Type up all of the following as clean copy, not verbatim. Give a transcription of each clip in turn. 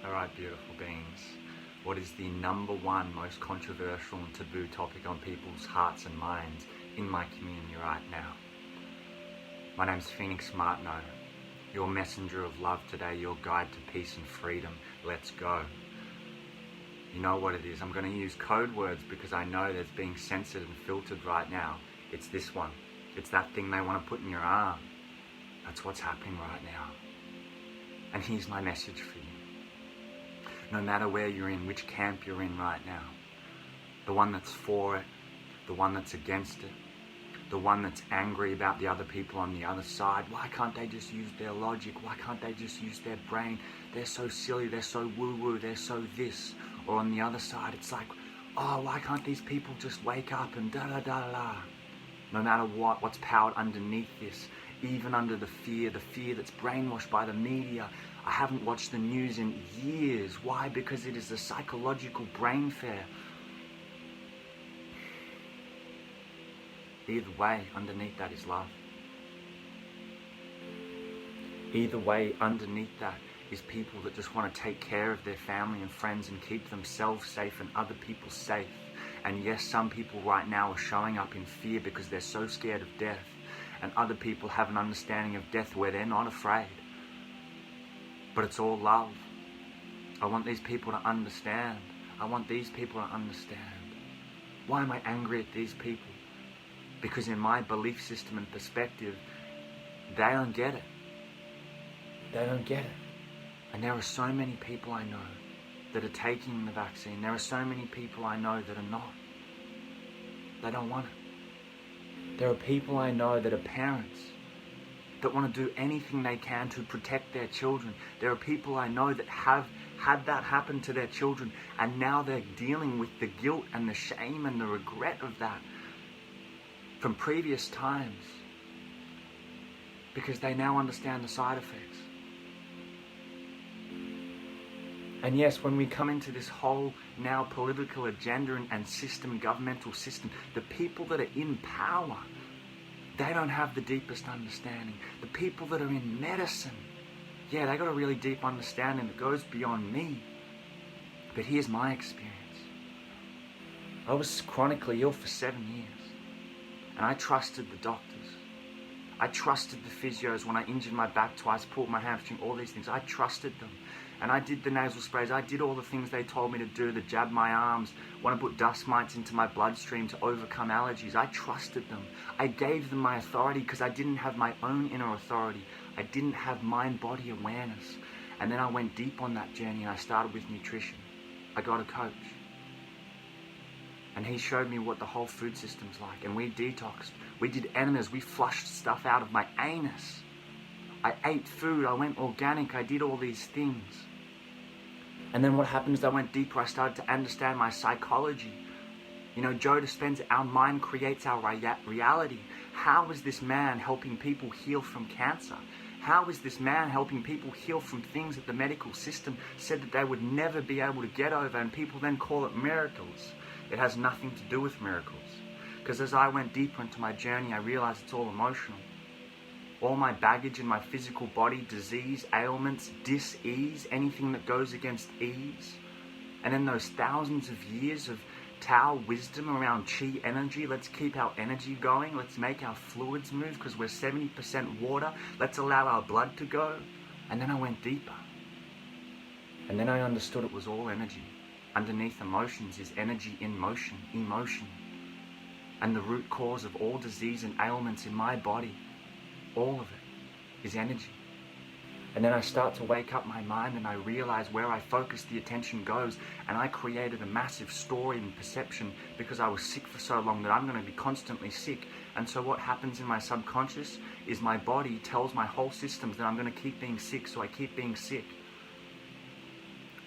Alright, beautiful beings. What is the number one most controversial and taboo topic on people's hearts and minds in my community right now? My name's Phoenix Martineau, your messenger of love today, your guide to peace and freedom. Let's go. You know what it is. I'm going to use code words because I know that's being censored and filtered right now. It's this one. It's that thing they want to put in your arm. That's what's happening right now. And here's my message for you. No matter where you're in, which camp you're in right now, the one that's for it, the one that's against it, the one that's angry about the other people on the other side, why can't they just use their logic? Why can't they just use their brain? They're so silly, they're so woo-woo, they're so this. Or on the other side, it's like, oh, why can't these people just wake up and da-da-da-da? No matter what's powered underneath this, even under the fear that's brainwashed by the media. I haven't watched the news in years. Why? Because it is a psychological brain fare. Either way, underneath that is love. Either way, underneath that is people that just want to take care of their family and friends and keep themselves safe and other people safe. And yes, some people right now are showing up in fear because they're so scared of death. And other people have an understanding of death where they're not afraid. But it's all love. I want these people to understand. I want these people to understand. Why am I angry at these people? Because in my belief system and perspective, they don't get it. They don't get it. And there are so many people I know that are taking the vaccine. There are so many people I know that are not. They don't want it. There are people I know that are parents that want to do anything they can to protect their children. There are people I know that have had that happen to their children, and now they're dealing with the guilt and the shame and the regret of that from previous times because they now understand the side effects. And yes, when we come into this whole now political agenda and system, governmental system, the people that are in power, they don't have the deepest understanding. The people that are in medicine, yeah, they got a really deep understanding that goes beyond me. But here's my experience. I was chronically ill for 7 years, and I trusted the doctors. I trusted the physios when I injured my back twice, pulled my hamstring, all these things. I trusted them. And I did the nasal sprays. I did all the things they told me to do, to jab my arms, want to put dust mites into my bloodstream to overcome allergies. I trusted them. I gave them my authority because I didn't have my own inner authority. I didn't have mind-body awareness. And then I went deep on that journey and I started with nutrition. I got a coach. And he showed me what the whole food system's like. And we detoxed. We did enemas. We flushed stuff out of my anus. I ate food. I went organic. I did all these things. And then what happened is I went deeper. I started to understand my psychology. You know, Joe Dispenza, our mind creates our reality. How is this man helping people heal from cancer? How is this man helping people heal from things that the medical system said that they would never be able to get over, and people then call it miracles? It has nothing to do with miracles. Because as I went deeper into my journey, I realized it's all emotional. All my baggage in my physical body, disease, ailments, dis-ease, anything that goes against ease. And then those thousands of years of Tao wisdom around chi energy. Let's keep our energy going. Let's make our fluids move because we're 70% water. Let's allow our blood to go. And then I went deeper. And then I understood it was all energy. Underneath emotions is energy in motion, emotion. And the root cause of all disease and ailments in my body, all of it, is energy. And then I start to wake up my mind and I realize where I focus the attention goes, and I created a massive story and perception because I was sick for so long that I'm going to be constantly sick. And so what happens in my subconscious is my body tells my whole systems that I'm going to keep being sick, so I keep being sick.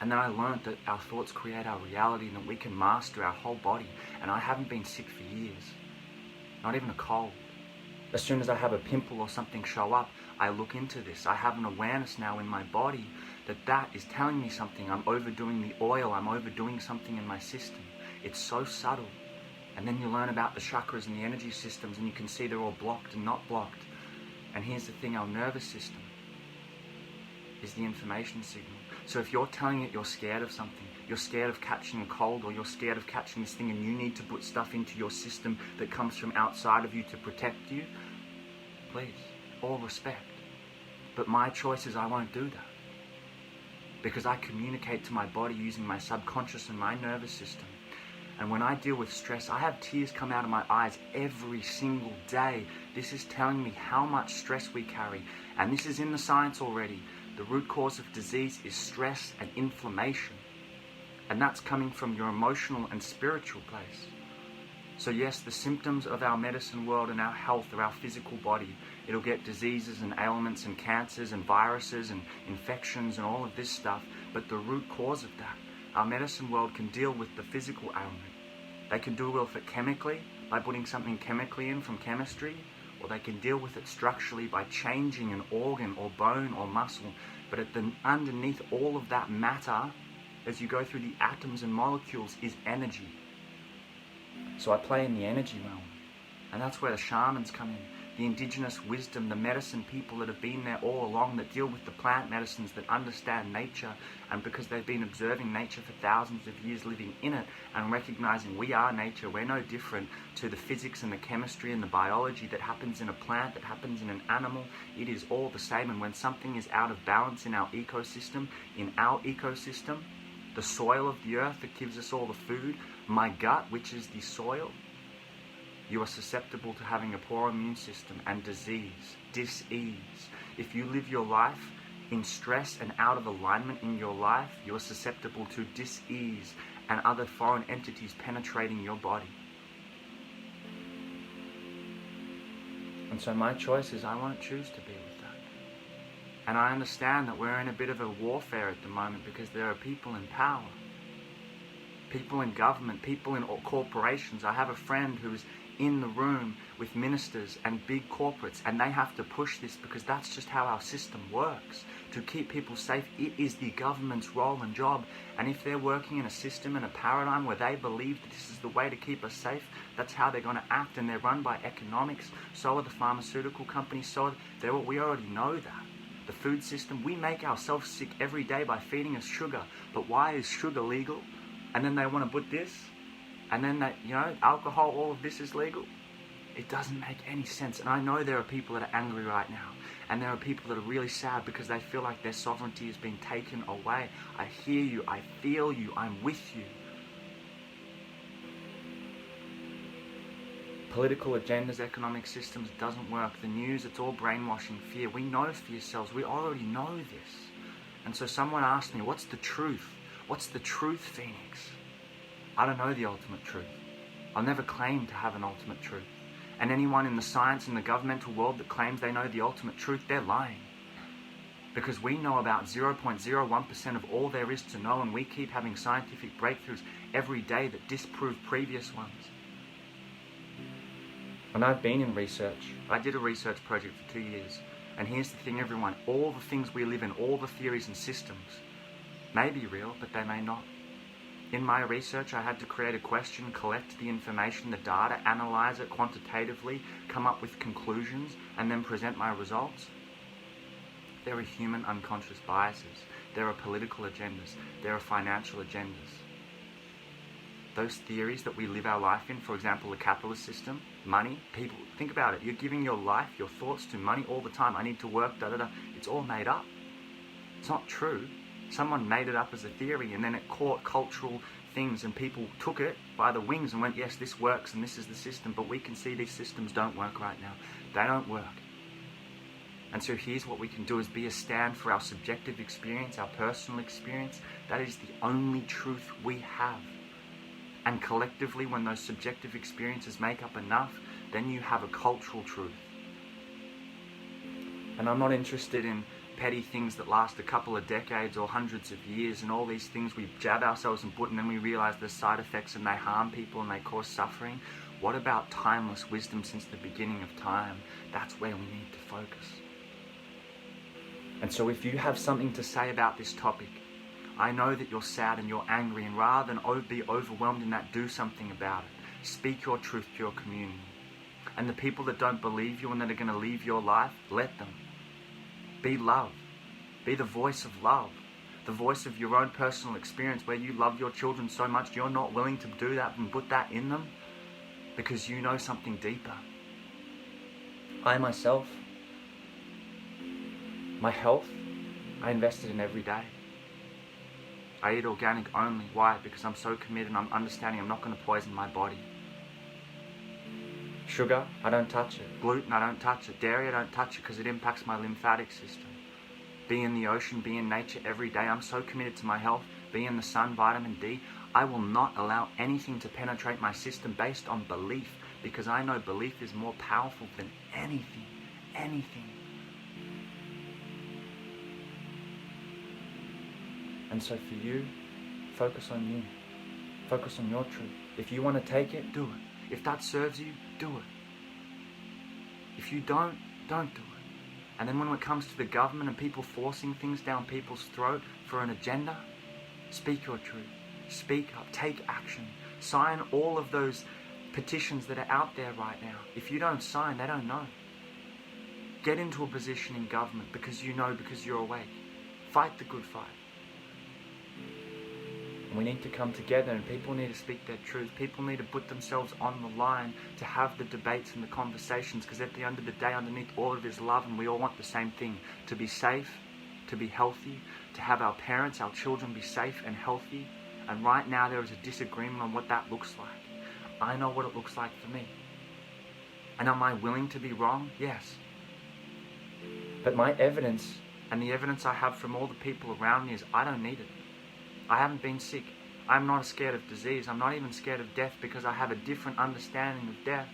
And then I learned that our thoughts create our reality and that we can master our whole body. And I haven't been sick for years, not even a cold. As soon as I have a pimple or something show up, I look into this. I have an awareness now in my body that is telling me something. I'm overdoing the oil. I'm overdoing something in my system. It's so subtle. And then you learn about the chakras and the energy systems, and you can see they're all blocked and not blocked. And here's the thing, our nervous system. is the information signal. So if you're telling it you're scared of something, you're scared of catching a cold, or you're scared of catching this thing, and you need to put stuff into your system that comes from outside of you to protect you, please, all respect. But my choice is I won't do that. Because I communicate to my body using my subconscious and my nervous system. And when I deal with stress, I have tears come out of my eyes every single day. This is telling me how much stress we carry. And this is in the science already. The root cause of disease is stress and inflammation. And that's coming from your emotional and spiritual place. So yes, the symptoms of our medicine world and our health are our physical body. It'll get diseases and ailments and cancers and viruses and infections and all of this stuff. But the root cause of that, our medicine world can deal with the physical ailment. They can deal with it chemically by putting something chemically in from chemistry, or they can deal with it structurally by changing an organ or bone or muscle. But underneath all of that matter, as you go through the atoms and molecules, is energy. So I play in the energy realm. And that's where the shamans come in. The indigenous wisdom, the medicine people that have been there all along, that deal with the plant medicines, that understand nature. And because they've been observing nature for thousands of years, living in it, and recognizing we are nature, we're no different to the physics and the chemistry and the biology that happens in a plant, that happens in an animal. It is all the same. And when something is out of balance in our ecosystem, the soil of the earth that gives us all the food, my gut, which is the soil, you are susceptible to having a poor immune system and disease, dis-ease. If you live your life in stress and out of alignment in your life, you are susceptible to dis-ease and other foreign entities penetrating your body. And so my choice is I won't choose to be with that. And I understand that we're in a bit of a warfare at the moment because there are people in power, people in government, people in corporations. I have a friend who's in the room with ministers and big corporates, and they have to push this because that's just how our system works. To keep people safe, it is the government's role and job. And if they're working in a system and a paradigm where they believe that this is the way to keep us safe, that's how they're going to act, and they're run by economics. So are the pharmaceutical companies. We already know that. The food system, we make ourselves sick every day by feeding us sugar. But why is sugar legal? And then they want to put this, and then that, alcohol, all of this is legal. It doesn't make any sense. And I know there are people that are angry right now, and there are people that are really sad because they feel like their sovereignty is being taken away. I hear you, I feel you, I'm with you. Political agendas, economic systems, doesn't work. The news, it's all brainwashing, fear. We know fear sells. We already know this. And so someone asked me, what's the truth? What's the truth, Phoenix? I don't know the ultimate truth. I'll never claim to have an ultimate truth. And anyone in the science and the governmental world that claims they know the ultimate truth, they're lying. Because we know about 0.01% of all there is to know, and we keep having scientific breakthroughs every day that disprove previous ones. And I've been in research. I did a research project for 2 years. And here's the thing, everyone. All the things we live in, all the theories and systems, may be real, but they may not. In my research, I had to create a question, collect the information, the data, analyze it quantitatively, come up with conclusions, and then present my results. There are human unconscious biases. There are political agendas. There are financial agendas. Those theories that we live our life in, for example, the capitalist system, money, people, think about it. You're giving your life, your thoughts to money all the time. I need to work, da-da-da. It's all made up. It's not true. Someone made it up as a theory, and then it caught cultural things, and people took it by the wings and went, yes, this works and this is the system. But we can see these systems don't work right now. They don't work. And so here's what we can do, is be a stand for our subjective experience, our personal experience. That is the only truth we have. And collectively, when those subjective experiences make up enough, then you have a cultural truth. And I'm not interested in petty things that last a couple of decades or hundreds of years, and all these things we jab ourselves and put, and then we realize there's side effects and they harm people and they cause suffering. What about timeless wisdom since the beginning of time? That's where we need to focus. And so if you have something to say about this topic, I know that you're sad and you're angry, and rather than be overwhelmed in that, do something about it. Speak your truth to your community. And the people that don't believe you and that are going to leave your life, let them. Be love. Be the voice of love. The voice of your own personal experience where you love your children so much you're not willing to do that and put that in them because you know something deeper. I myself, my health, I invested in every day. I eat organic only. Why? Because I'm so committed and I'm understanding I'm not going to poison my body. Sugar, I don't touch it. Gluten, I don't touch it. Dairy, I don't touch it because it impacts my lymphatic system. Be in the ocean, be in nature every day. I'm so committed to my health. Be in the sun, vitamin D. I will not allow anything to penetrate my system based on belief, because I know belief is more powerful than anything. And so for you, focus on you. Focus on your truth. If you want to take it, do it. If that serves you, do it. If you don't do it. And then when it comes to the government and people forcing things down people's throat for an agenda, speak your truth. Speak up. Take action. Sign all of those petitions that are out there right now. If you don't sign, they don't know. Get into a position in government because you know, because you're awake. Fight the good fight. We need to come together and people need to speak their truth. People need to put themselves on the line to have the debates and the conversations, because at the end of the day, underneath all of it is love, and we all want the same thing: to be safe, to be healthy, to have our parents, our children be safe and healthy. And right now there is a disagreement on what that looks like. I know what it looks like for me. And am I willing to be wrong? Yes. But my evidence, and the evidence I have from all the people around me, is I don't need it. I haven't been sick. I'm not scared of disease. I'm not even scared of death because I have a different understanding of death.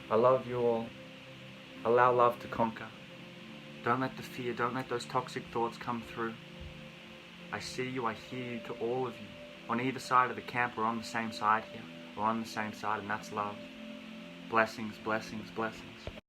I love you all. Allow love to conquer. Don't let the fear, don't let those toxic thoughts come through. I see you, I hear you, to all of you. On either side of the camp, we're on the same side here. We're on the same side, and that's love. Blessings, blessings, blessings.